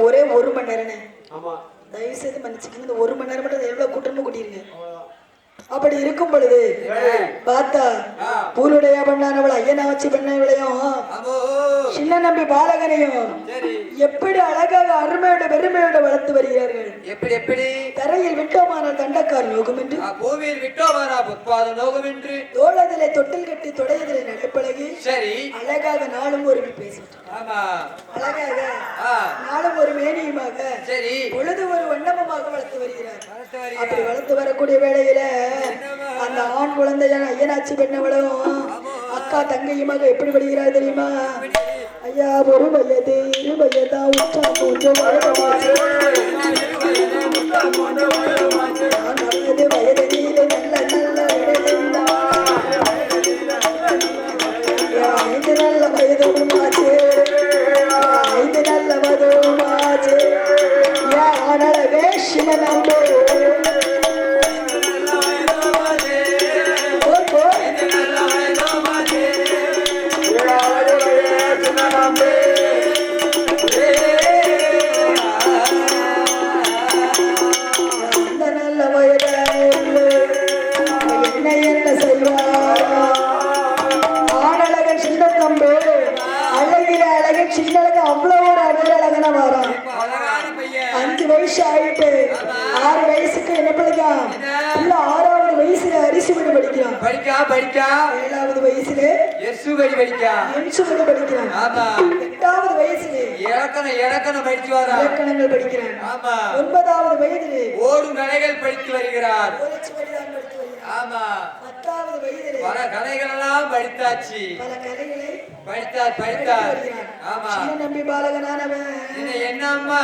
ஒரே 1 மணி நேரம். ஆமா, தயவு செய்து மன்னிச்சுக்கங்க. இந்த 1 மணி நேரம் மட்டும் எவ்வளவு கூட்டமும் கூட்டிருங்க. அப்படி இருக்கும் பொழுது பார்த்தா பூலுடைய பண்ணானவள் ஐயனாச்சி பண்ணவளையும் சின்ன நம்பி பாலகனையும் எப்படி அழகாக அருமையோட பெருமையோட வளர்த்து வருகிறார்கள். எப்படி எப்படி தரையில் விட்டோமான தண்டக்கார் யோகம் என்று பூமியில் விட்டோமான புட்பாத யோகம் என்று தோளதிலே தொட்டில் கட்டி தொடையதிலே நடைப்பழகி சரி அழகாக நாளும் ஒரு பேசிட்டு அழகாக நாளும் ஒரு மேனியுமாக சரி பொழுது ஒரு வண்ணமுமாக வளர்த்து வருகிறார். அப்படி வளர்த்து வரக்கூடிய வேளையில அந்த ஆண் குழந்தையான ஐயனாச்சி பெண்ணவளும் அக்கா தங்கையுமாக எப்படி படுகிறார் தெரியுமா? ஐயா ஒரு வயது 2 வயதா உச்சா கொஞ்சம் வயதிலே நல்ல நல்ல 5 நல்ல வயதுமாச்சு 5 நல்ல வயதுமாச்சு யானழகே சிவனம்பே சின்னழகு அவ்வளவு ஒரு அழகன வரும். 5 வயசு ஆயிட்டு 6 வயசுக்கு என்ன படிக்கலாம்? இல்ல 6வது வயசுல அரிசி படி படிக்கலாம். படிக்கா 7வது வயசுல எசுபடி படிக்கலாம். 8வது வயசுல இலக்கணம் படிச்சு வர இலக்கணங்கள் படிக்கிறான். 9வது வயதிலே ஓடும் கலைகள் படித்து வருகிறார். ஆமா 10வது வயதிலே பல கலைகள் எல்லாம் படித்தாச்சு. பல கலைகளை படித்தார். ஆமா சின்ன நம்பி பாலகனானவன் என்ன அம்மா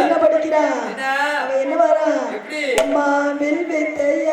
என்ன படிக்கிறான்? அவன் என்ன வரான்? எப்படி அம்மா வில் வித்தைய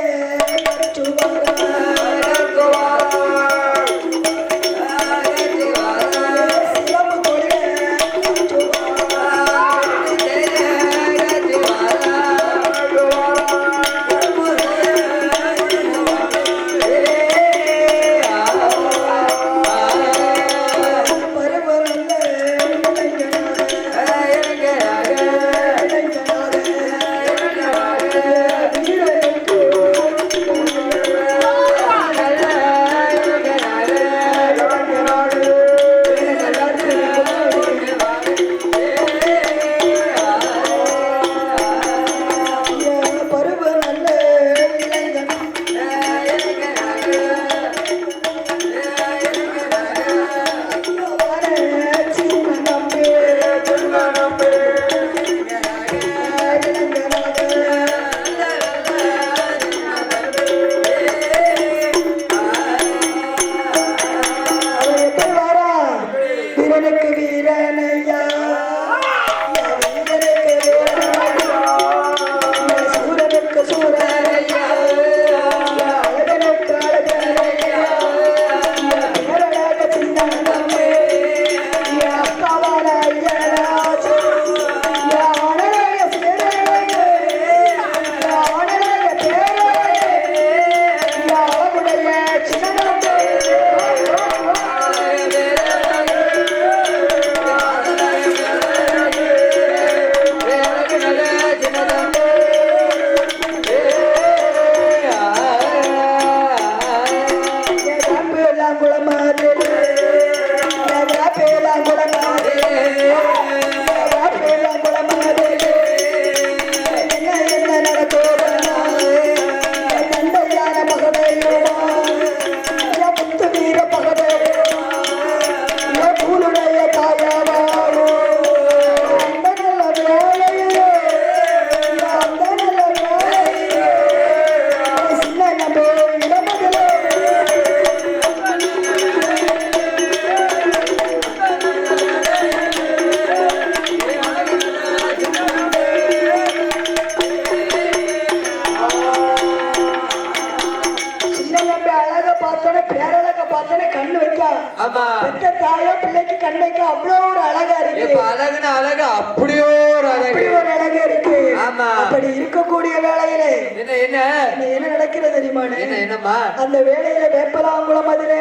அப்படி இருக்கக்கூடிய வேளையிலே என்ன நடக்கிறது தெரியுமா? அந்த வேளையில வேப்பலாங்குளம் அதிலே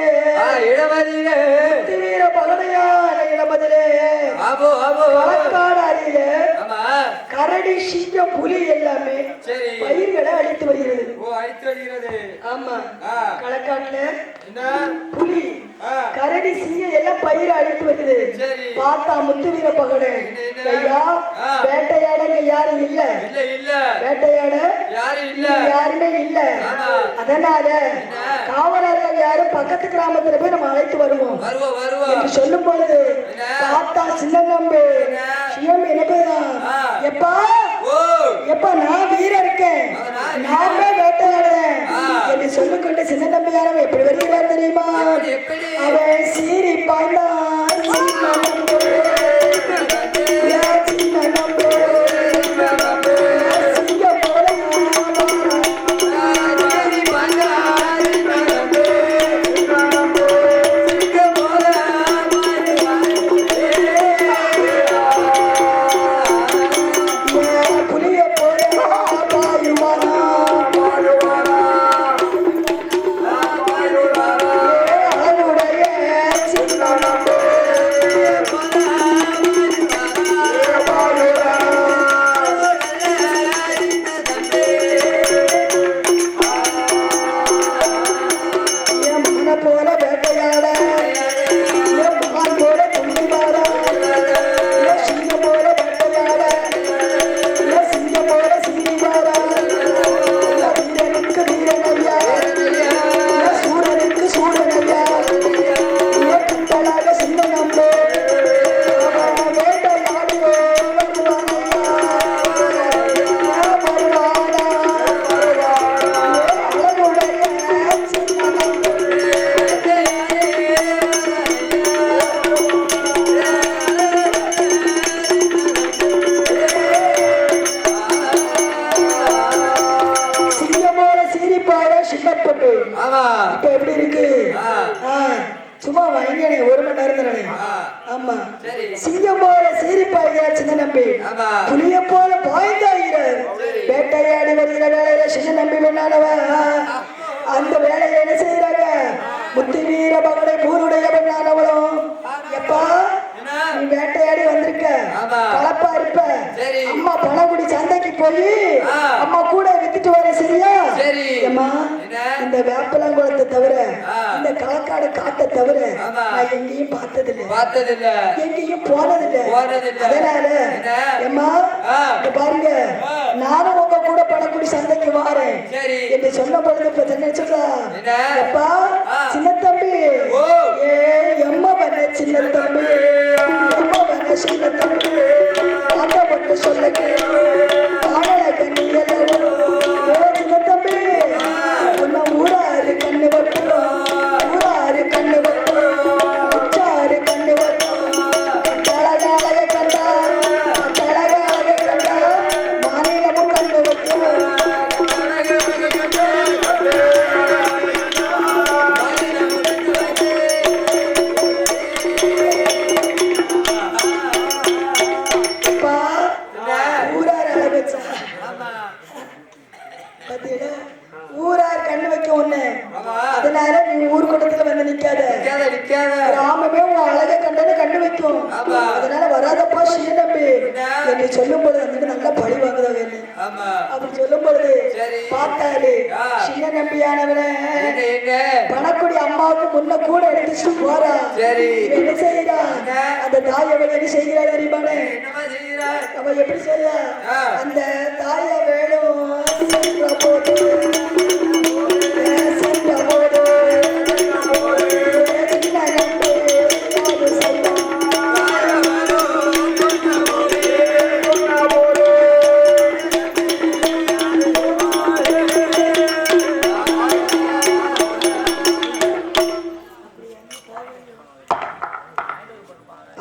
வீர பகடையான கிராமத்திலே களக்காடு அருகில கரடி சிங்கம் புலி எல்லாமே பயிர்களை அழித்து வருகிறது. ஆமா, களக்காட்டுல புலி கரடி சிங்கம் எல்லாம் பயிரை அழித்து வருது. பார்த்தா முத்து வீர பகடு ஐயா வேட்டையாட யாரும் இல்ல, வேட்டையாட யாருமே இல்ல. அதனால காவலர்கள் யாரும் பக்கத்து கிராமத்துல போய் நம்ம அழைத்து வருவோம் என்று சொல்லும் பொழுது தாத்தா சின்ன நம்பி சிவம் எனக்குதான் எப்பா எப்பா நான் வீரர் இருக்கேன், நான் போய் வேட்டையாடுறேன் என்று சொல்லிக்கொண்டு சின்ன நம்பியாரவன் எப்படி வருகிறார் தெரியுமா? அவன் சீரி பாய்ந்தான் சின்ன நம்பி இப்ப எப்படி இருக்கு? சும்மா வாங்கினே ஒரு மணி நேரம் தானே. ஆமா, சிங்கம் போல சீரிப்பாய்கிறார் சின்ன நம்பி, புலிய போல பாய்ந்தாகிறார். வேட்டையாடி வருகிற வேலையில சின்ன நம்பி வேணானவ அந்த வேலையை என்ன செய்யறாங்க? முத்து வீர மகனை பூருடைய பெண்ணானவளும் எப்பா நீ வேட்டையாடி வந்திருக்க கலப்பா இருப்ப, அம்மா பணகுடி சந்தைக்கு போய் அம்மா கூட வித்துட்டு வர சரியா? அம்மா இந்த வேப்பலங்குளத்தை தவிர இந்த களக்காடு காட்டை தவிர நான் எங்கேயும் பார்த்ததில்லை, எங்கேயும் போனதில்லை. அதனால அம்மா பாருங்க நானும் உங்க கூட பணக்குடி சந்தைக்கு வாரேன் என்று சொன்ன பொழுது இப்ப என்ன சொல்றா? எப்பா சின்ன தம்பி ஏ எம்மா பண்ண சின்ன தம்பி எம்மா பண்ண சின்ன தம்பி அதை மட்டும் சொல்ல காணல கண்ணி சின்ன தம்பி உன்ன ஊராரு கண்ணு வட்டும், ஊராரு கண்ணு வட்டும், உச்சாரு கண்ணு வட்டும், கழகாக கண்டா கழகாக கண்டா மாநிலமும் கண்ணு வட்டும். ஊரார் கண்ணு வைக்க ஒண்ணு, அதனால நீ ஊர் கூட்டத்துல வந்து நிக்காத, கிராமமே உன் அழகை கண்டது கண்ணு வைக்கும். அதனால வராதப்பா சின்ன நம்பி என்று சொல்லும் பொழுது வந்துட்டு நல்லா பழி வாங்குதாங்க. அப்படி சொல்லும் பொழுது பார்த்தாரு சின்ன நம்பியானவன பணக்குடி அம்மாவுக்கு முன்ன கூட எடுத்துட்டு போறா. என்ன செய்யறா? அந்த தாய் அவள் என்ன செய்கிறா தெரியுமானே? அவ எப்படி செய்ய அந்த தாய வேணும் போது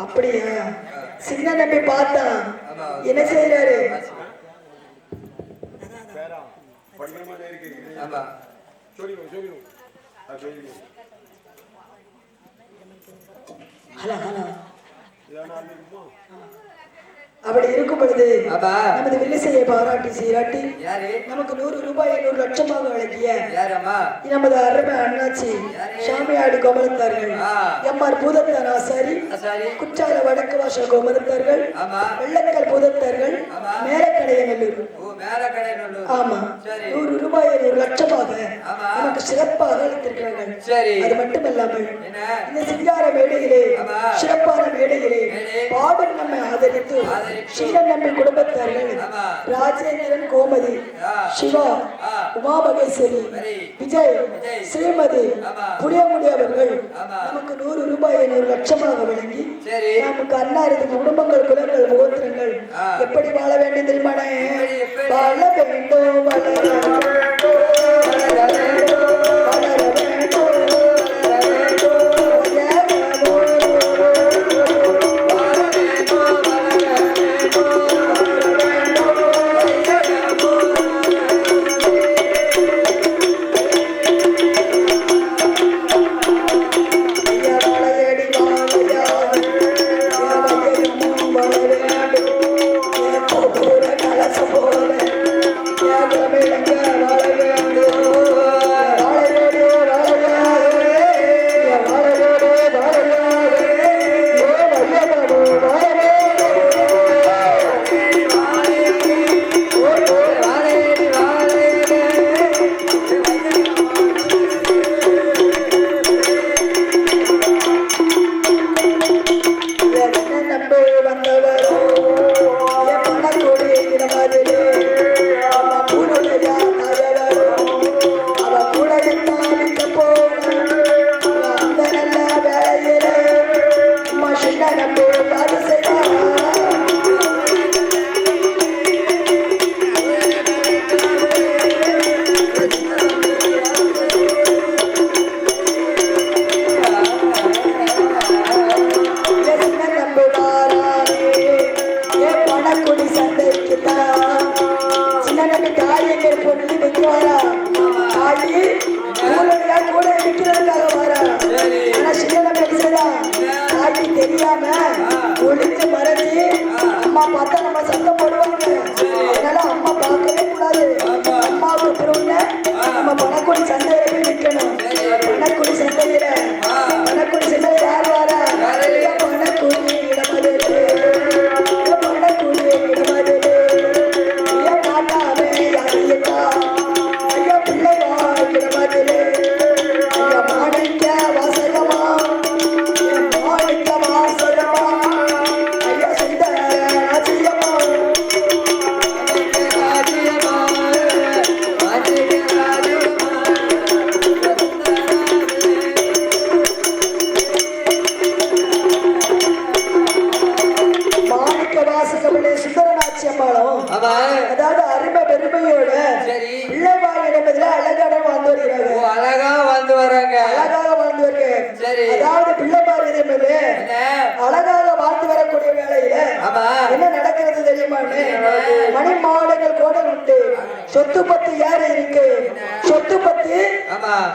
அப்படியா? சின்ன நம்பி பார்த்தா என்ன செய்யறாரு? அப்படி இருக்கும் பொழுது நமது வில்லிசையை பாராட்டி சீராட்டி நமக்கு 100 ரூபாய் 100 லட்சமாக வழங்கிய நமது அருமை அண்ணாச்சி சாமியாடி கோமலத்தார்கள் எம்ஆர் பூதத்தான் ஆசாரி குற்றால வடக்கு வாசல் கோமலத்தார்கள் வெள்ளக்கல் பூதத்தார்கள் மேலக்கடையநல்லூர் ஆமா 100 ரூபாய் 100 லட்சமாக நமக்கு சிறப்பாக அளித்திருக்கிறார்கள். அது மட்டுமல்லாமல் இந்த சிங்கார மேடையிலே சிறப்பான மேடையிலே பாடல் நம்மை ஆதரித்து ஸ்ரீரன் நம்பி குடும்பத்தார்கள் ராஜேந்திரன் கோமதி சிவா உமா மகேஸ்வரி விஜய் ஸ்ரீமதி புளியமுடி அவர்கள் நமக்கு 100 ரூபாய் 100 லட்சமாக வழங்கி நமக்கு அன்னாரது குடும்பங்கள் குலங்கள் முகத்திரங்கள் எப்படி வாழ வேண்டும் தெரியுமானே வாழ வேண்டும் வளர வேண்டும் வளர வேண்டும் வளர வேண்டும்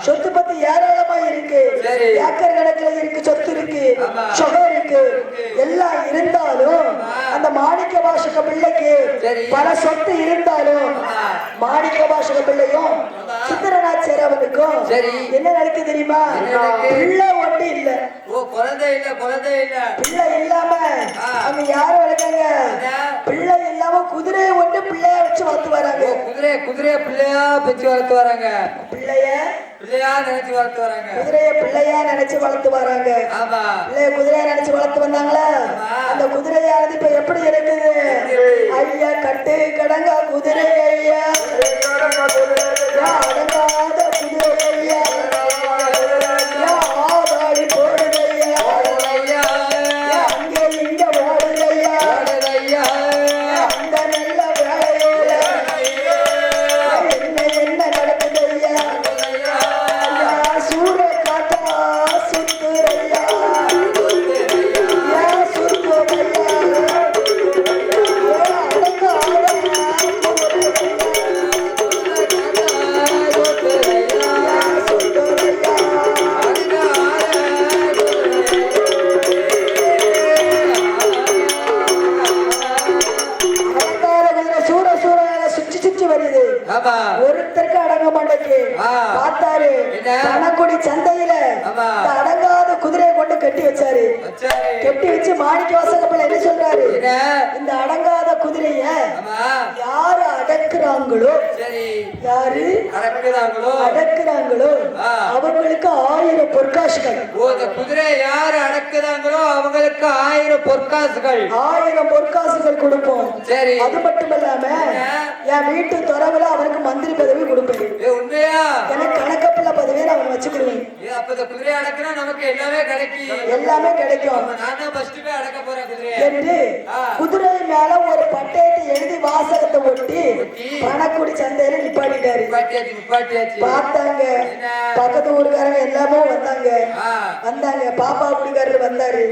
சொத்து பத்தி ஏராளமா இருக்கு, ஏக்கர் கணக்குல இருக்கு, சொத்து இருக்கு, சொகம் இருக்கு, எல்லாம் இருந்தாலும் அந்த மாணிக்க வாசக பிள்ளைக்கு பல சொத்து இருந்தாலும் மாணிக்க வாசக பிள்ளையும் சித்திரநாச்சியார் அவனுக்கும் என்ன நடக்கு தெரியுமா? பிள்ளை ஒண்ணு இல்ல, பிள்ளை இல்லாம அவங்க யாரு வளர்க்காங்க? பிள்ளை இல்லாம குதிரையை ஒண்ணு பிள்ளைய வச்சு வளர்த்து வராங்க. குதிரைய பிள்ளையா வச்சு வளர்த்து வராங்க. பிள்ளையா நினைச்சு வளர்த்து வராங்க. குதிரைய பிள்ளையா நினைச்சு வளர்த்து வராங்க. ஆமா, பிள்ளைய குதிரையா நினைச்சு வளர்த்து வந்தாங்களா? அந்த குதிரையானது இப்ப எப்படி இருக்குது? ஐயா கட்டு கடங்கா குதிரை ஐயா, அடங்காத குதிரை ஐயா, ஆதாடி போடுதையா, அங்கே இங்க ஓடுதையா, அந்த நல்ல வேலையோட என்ன நடக்குதையா? சூர காட்டா சுத்துறையா, சுத்துறையா, அடங்காத ஆமா ஒருத்தருக்கு அடங்க மாட்டேக்கு பார்த்தாரு பணக்குடி சந்தையில இந்த அடங்காத குதிரையை கொண்டு கட்டி வச்சாரு. கட்டி வச்சு மாணிக்க வாசகப்பல என்ன சொல்றாரு, இந்த அடங்காத குதிரைய யாரு அடக்குறாங்களோ யாரு அடக்குறாங்களோ அவங்களுக்கு 1000 பொற்காசுகள். குதிரை யாரு அடக்குறாங்களோ அவங்களுக்கு 1000 பொற்காசுகள் 1000 பொற்காசுகள் கொடுப்போம். சரி, அது மட்டும் இல்லாம என் வீட்டு துறவுல அவருக்கு மந்திரி பதவி கொடுப்பேன். உண்மையா? எனக்கு கணக்கப்பிள்ள பதவியை நான் வச்சுக்கிடுவேன். அப்ப இந்த குதிரை அடக்குனா நமக்கு எல்லாமே கிடைக்கும். எல்லாமே கிடைக்கும். நான் தான் ஃபர்ஸ்ட் போய் அடக்க போறேன் குதிரையை என்று குதிரை மேல ஒரு பட்டயத்தை எழுதி வாசகத்தை ஒட்டி பணக்குடி சந்தையில நிப்பாட்டிட்டாரு. பார்த்தாங்க பக்கத்து ஊருக்காரங்க எல்லாமே வந்தாங்க. பாப்பா குடிக்காரர் வந்தாரு.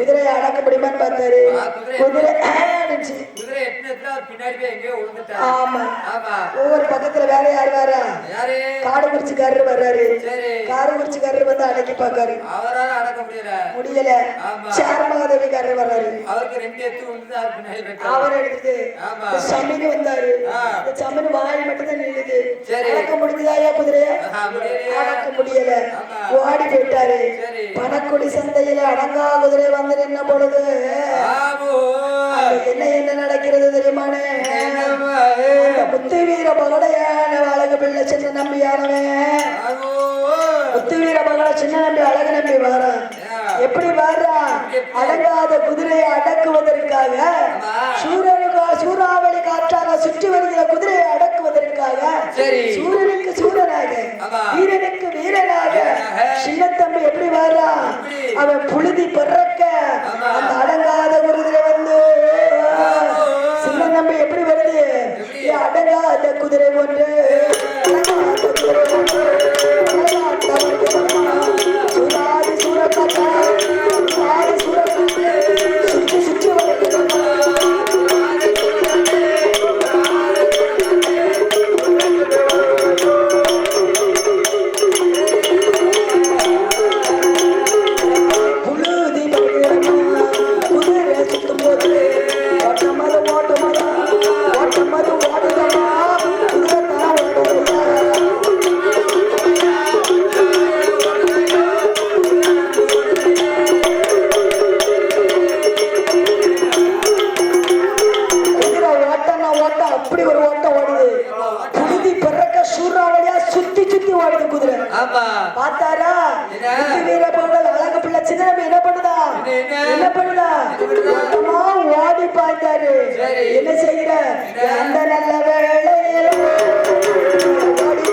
குதிரையை அடக்க முடியுமான்னு பார்த்தாரு. குதிரை ஆமா. ஒவ்வொரு பக்கத்துல வேற யாரு வரா, காடு குறிச்சிக்காரர் வர்றாரு. காடு குறிச்சிக்காரர் வந்து அடக்கி பாக்காரு. முடியல. சேர்மகாதேவிக்காரர் வர்றாரு. அவர் எடுத்துட்டு சமினி வந்தாரு. சமினி வாய் மட்டும் தான் நின்னுது. அடக்க முடிஞ்சதாயா குதிரைய? அடக்க முடியல. ஓடி போயிட்டாரு. பணக்குடி சந்தையில அடங்கா குதிரை வந்து நின்ன பொழுது என்ன நடக்கிறது தெரியுமானே? முத்து வீர பகடையான அழகு பிள்ளை சின்ன நம்பியானவன் முத்து வீர பகட சின்ன நம்பி அழகு நம்பி வாரான். எப்படி வாரான்? அடங்காத குதிரையை அடக்குவதற்காக சூறாவளி காற்றாக சுற்றி வருகிற குதிரையை அடக்குவதற்காக சூரனுக்கு சூரனாக வீரனுக்கு வீரனாக சின்னத்தம்பி எப்படி வாரான்? அவன் புழுதி பிறக்க அந்த அடங்காத குதிரை வந்து சின்ன நம்பி எப்படி வருது? அடங்காத குதிரை ஒன்று சூறாதி சூரக்காற்றா சுற்றி சுற்றி வருகிறது. என்ன செய்யற அந்த நல்ல வேளையில ஓடி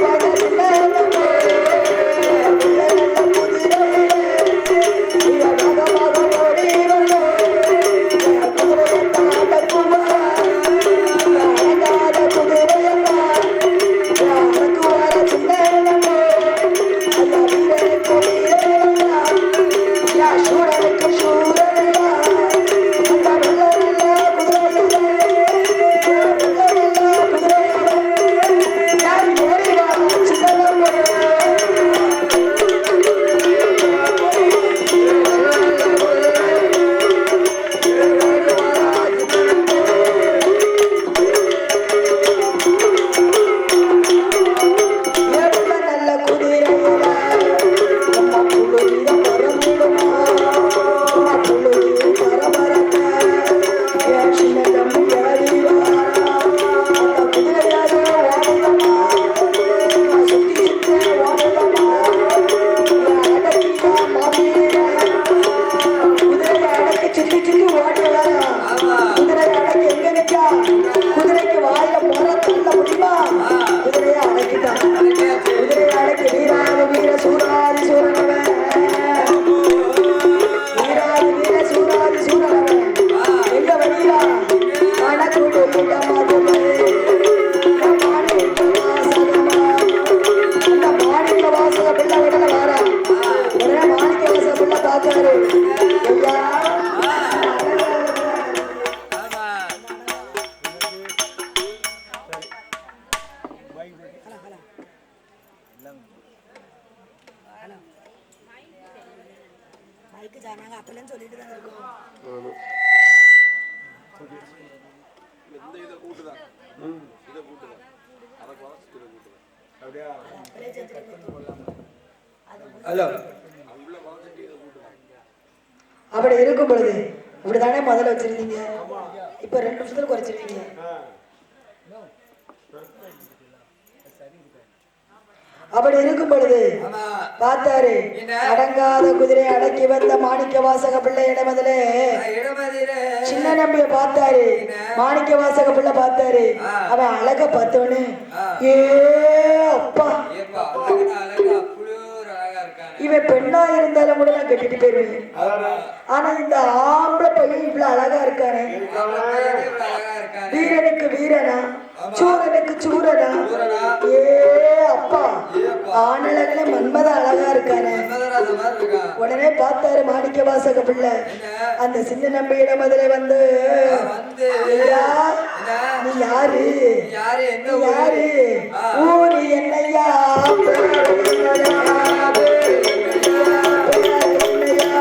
ஹலோ அப்படி இருக்கும் பொழுது இப்படிதானே முதல்ல வச்சிருந்தீங்க, இப்ப 2 நிமிஷத்துல குறைச்சிருவீங்க. அப்படி இருக்கும் பொழுது ஆமா பார்த்தாரு, என்ன? அடங்காத குதிரை அடக்கி வந்த மாணிக்க வாசக பிள்ளை இடமதிலே இடமதிலே சின்ன நம்பிய பார்த்தாரு. மாணிக்க வாசக பிள்ளை பார்த்தாரு, அவன் அழக பார்த்தவனு ஏ அப்பா, ஏப்பா அழகா அழகா அப்படியே ஒரு அழகா இருக்கானே. இவன் பெண்ணா இருந்தாலும் கூட நான் கட்டிட்டு போயிருவேன். ஆனா இந்த ஆம்பளை பையன் இவ்வளவு அழகா இருக்கானே, அவளை பையனே இவ்வளவு அழகா இருக்கானே. வீரனுக்கு வீரனா சூரனுக்கு சூரனா, ஏ அப்பா, ஆனழகுல மன்மத அழகா இருக்கானே. மதராச மாதிரி இருக்கா. உடனே பார்த்தாரு மாணிக்க வாசக பிள்ளை, அந்த சின்ன நம்பியிடம் அதிலே வந்து வந்து ஐயா, என்ன? நீ யாரு, யாரு என்ன நீ ஊரு? யாரு, ஊரு என்னையா, பேரு என்னையா, பேரு என்னையா,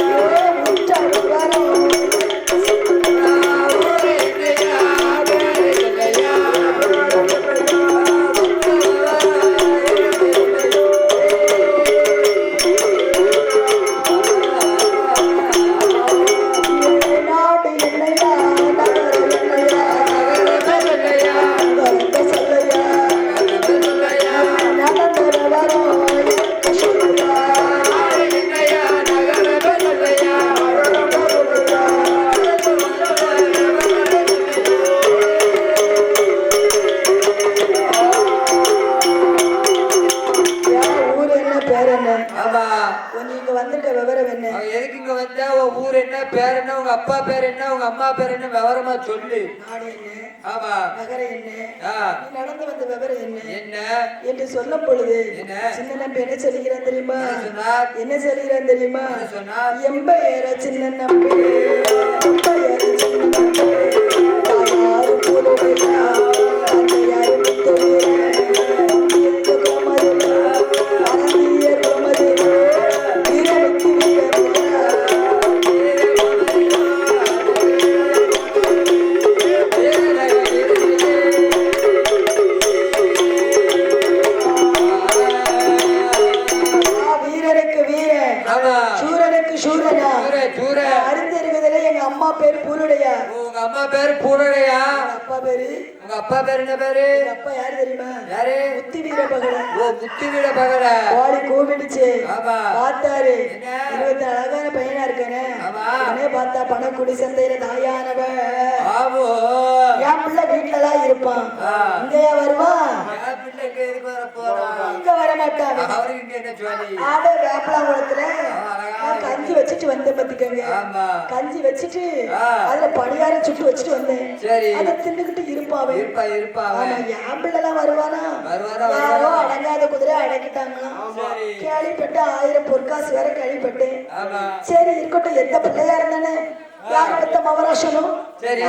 ஏ முற்றாள் வரம், ஊரு என்னையா, பேரு என்னையா? நாடு என்னையா, நகரம் என்னையா, வரத்த சொல்லையா, நடந்தர வரம் சொல்லையா, ஊர் என்ன பேர் என்ன, ஆமா. நீங்க வந்திருக்க விவரம் என்ன, அவன் எதுக்கு இங்க வந்தா? உன் ஊர் என்ன, பேர் என்ன, உங்க அப்பா பேர் என்ன, உங்க அம்மா பேர் என்ன, விவரமா சொல்லு. நாடு என்ன, ஆமா. நகரம் என்ன, ஆ, நீ நடந்து வந்த விவரம் என்ன என்ன என்று சொல்லும் பொழுது என்ன? சின்ன நம்பி என்ன சொல்லுகிறான் தெரியுமா, என்ன சொன்னார்? என்ன சொல்லுகிறான் தெரியுமா, என்ன சொன்னார்? எம்ப ஏற சின்ன நம்பி, எம்ப ஏற சின்ன நம்பி, தாயாரு பூலுடையா, தந்தையாரு முத்துவீர, இருந்த கோமதியில, அறந்திய கோமதியில, வீரனுக்கு வீரனையா, வீரனுக்கு வீரன், ஆமா. சூரனுக்கு சூரனா, சூர, சூர. அறிந்து இருக்குதுல எங்க அம்மா பேரு பூலுடையா, உங்க அம்மா பேரு பூரடையா? எங்க அப்பா பேரு, உங்க அப்பா பேர் என்ன பேரு? எங்க அப்பா யாரு தெரியுமா, யாரு? முத்து வீர பகலன். ஓ, முத்து வீட பகல. கோழி கூப்பிடுச்சு, ஆமா. பார்த்தாரு, என்ன? 20 அழகான பையனா இருக்கானே, ஆமா. உடனே பார்த்தா பணக்குடி சந்தையில தாயானவ, ஆமோ. என் பிள்ளை வீட்டுலதான் இருப்பான், ஆ. இங்கேயா வருவான், என் பிள்ளைக்கு எதுக்கு வர போறான்? இங்க வர மாட்டான். அவருக்கு இங்க என்ன ஜோலி? ஆட வேப்பலாங்குளத்துல நான் கஞ்சி வச்சுட்டு வந்தேன் பாத்துக்கங்க, ஆமா. கஞ்சி வச்சுட்டு ஆ. அதுல பணியாரம் சுட்டு வச்சுட்டு வந்தேன், சரி. அதை தின்னுக்கிட்டு இருப்பாவே. இருப்பா இருப்பா ஆமா, அவன். என் பிள்ளைலாம் வருவானா, வருவானா, யாரோ வருவானா? அடங்காத குதிரை அடக்கிட்டாங்களாம், சரி. கேள்விப்பட்டு 1000 பொற்காசு வேற கேள்விப்பட்டேன். ஆமா. சரி இருக்கட்டும், எந்த பிள்ளையா இருந்தானே, யார் அடுத்த மவராசனும் சரி.